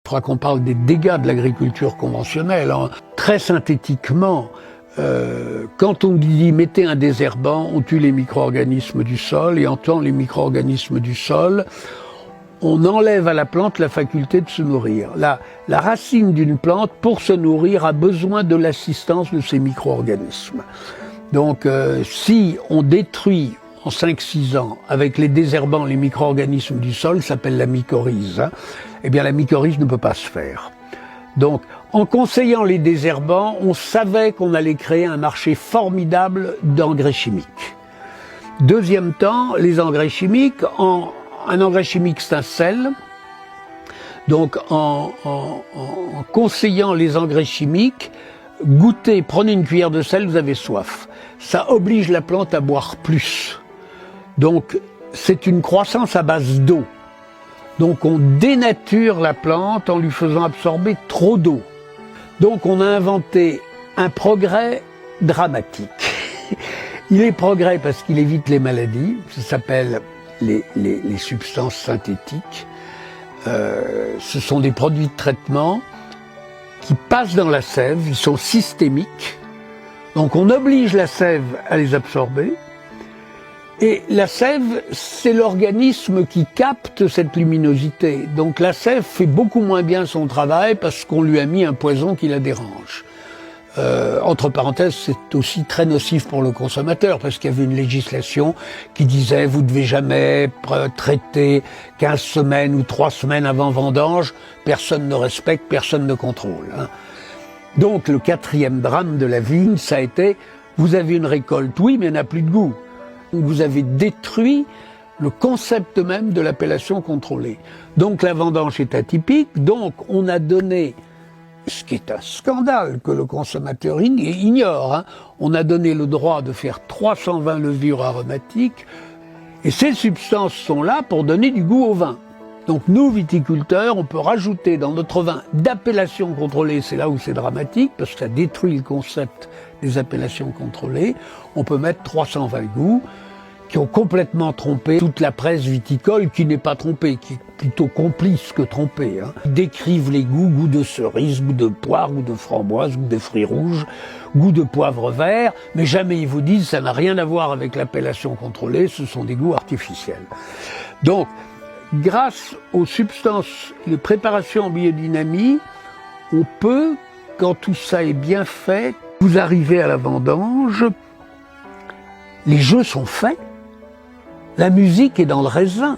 Il faudra qu'on parle des dégâts de l'agriculture conventionnelle. Très synthétiquement, quand on dit mettez un désherbant, on tue les micro-organismes du sol, et en tuant les micro-organismes du sol, on enlève à la plante la faculté de se nourrir. La racine d'une plante, pour se nourrir, a besoin de l'assistance de ces micro-organismes. Donc si on détruit en 5-6 ans, avec les désherbants, les micro-organismes du sol, ça s'appelle la mycorhize, eh bien la mycorhize ne peut pas se faire. Donc, en conseillant les désherbants, on savait qu'on allait créer un marché formidable d'engrais chimiques. Deuxième temps, les engrais chimiques, un engrais chimique c'est un sel. Donc, en conseillant les engrais chimiques, goûtez, prenez une cuillère de sel, vous avez soif. Ça oblige la plante à boire plus. Donc, c'est une croissance à base d'eau. Donc, on dénature la plante en lui faisant absorber trop d'eau. Donc, on a inventé un progrès dramatique. Il est progrès parce qu'il évite les maladies. Ça s'appelle les substances synthétiques. Ce sont des produits de traitement qui passent dans la sève. Ils sont systémiques. Donc, on oblige la sève à les absorber. Et la sève, c'est l'organisme qui capte cette luminosité. Donc la sève fait beaucoup moins bien son travail parce qu'on lui a mis un poison qui la dérange. Entre parenthèses, c'est aussi très nocif pour le consommateur parce qu'il y avait une législation qui disait vous devez jamais traiter 15 semaines ou 3 semaines avant vendange. Personne ne respecte, personne ne contrôle. Donc le 4e drame de la vigne, ça a été vous avez une récolte, oui, mais elle n'a plus de goût. Vous avez détruit le concept même de l'appellation contrôlée. Donc la vendange est atypique, donc on a donné, ce qui est un scandale que le consommateur ignore, on a donné le droit de faire 320 levures aromatiques, et ces substances sont là pour donner du goût au vin. Donc nous, viticulteurs, on peut rajouter dans notre vin d'appellation contrôlée, c'est là où c'est dramatique, parce que ça détruit le concept des appellations contrôlées, on peut mettre 320 goûts, qui ont complètement trompé toute la presse viticole, qui n'est pas trompée, qui est plutôt complice que trompée. Ils décrivent les goûts, goût de cerise, goût de poire, goût de framboise, goût de fruits rouges, goût de poivre vert, mais jamais ils vous disent ça n'a rien à voir avec l'appellation contrôlée, ce sont des goûts artificiels. Donc, grâce aux substances, les préparations en biodynamie, on peut, quand tout ça est bien fait, vous arrivez à la vendange, les jeux sont faits, la musique est dans le raisin.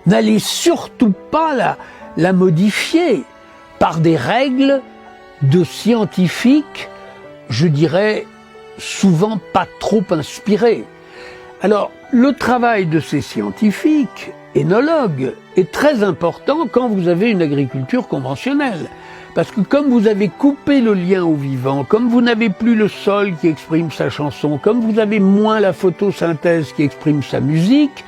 N'allez surtout pas la modifier par des règles de scientifiques, je dirais, souvent pas trop inspirées. Alors, le travail de ces scientifiques, énologues, est très important quand vous avez une agriculture conventionnelle. Parce que comme vous avez coupé le lien au vivant, comme vous n'avez plus le sol qui exprime sa chanson, comme vous avez moins la photosynthèse qui exprime sa musique,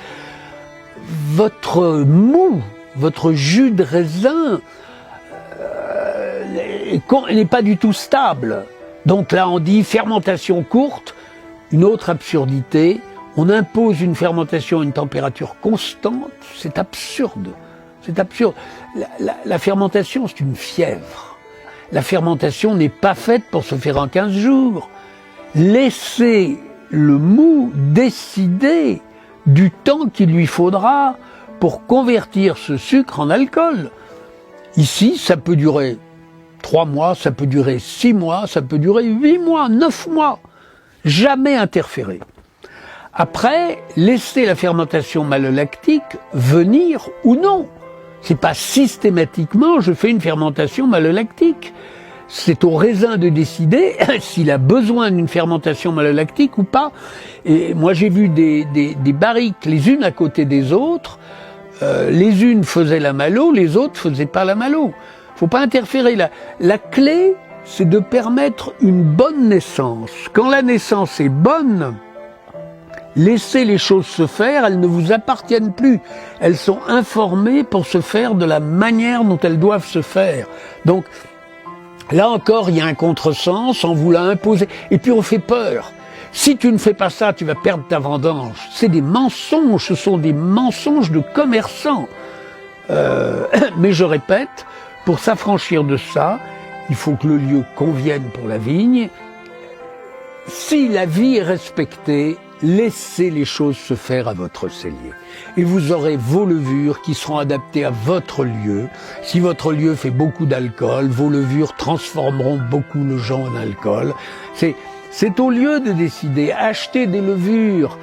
votre mou, votre jus de raisin n'est pas du tout stable. Donc là on dit fermentation courte, une autre absurdité, on impose une fermentation à une température constante, c'est absurde. C'est absurde. La fermentation, c'est une fièvre. La fermentation n'est pas faite pour se faire en 15 jours. Laissez le mou décider du temps qu'il lui faudra pour convertir ce sucre en alcool. Ici, ça peut durer 3 mois, ça peut durer 6 mois, ça peut durer 8 mois, 9 mois. Jamais interférer. Après, laissez la fermentation malolactique venir ou non. C'est pas systématiquement je fais une fermentation malolactique. C'est au raisin de décider s'il a besoin d'une fermentation malolactique ou pas. Et moi j'ai vu des barriques les unes à côté des autres. Les unes faisaient la malo, les autres faisaient pas la malo. Faut pas interférer. La clé, c'est de permettre une bonne naissance. Quand la naissance est bonne, laissez les choses se faire, elles ne vous appartiennent plus. Elles sont informées pour se faire de la manière dont elles doivent se faire. Donc, là encore, il y a un contresens, on vous l'a imposé. Et puis on fait peur. Si tu ne fais pas ça, tu vas perdre ta vendange. C'est des mensonges, ce sont des mensonges de commerçants. Mais je répète, Pour s'affranchir de ça, il faut que le lieu convienne pour la vigne. Si la vie est respectée, laissez les choses se faire à votre cellier. Et vous aurez vos levures qui seront adaptées à votre lieu. Si votre lieu fait beaucoup d'alcool, vos levures transformeront beaucoup le jus en alcool. C'est au lieu de décider. Acheter des levures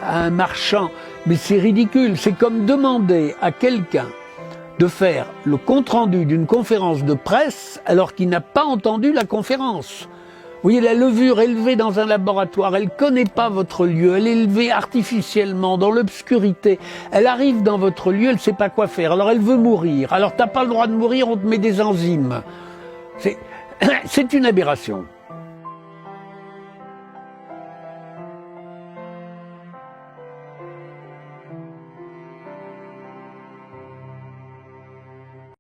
à un marchand, mais c'est ridicule. C'est comme demander à quelqu'un de faire le compte-rendu d'une conférence de presse alors qu'il n'a pas entendu la conférence. Vous voyez, la levure élevée dans un laboratoire, elle ne connaît pas votre lieu, elle est élevée artificiellement, dans l'obscurité. Elle arrive dans votre lieu, elle ne sait pas quoi faire, alors elle veut mourir. Alors tu n'as pas le droit de mourir, on te met des enzymes. C'est une aberration.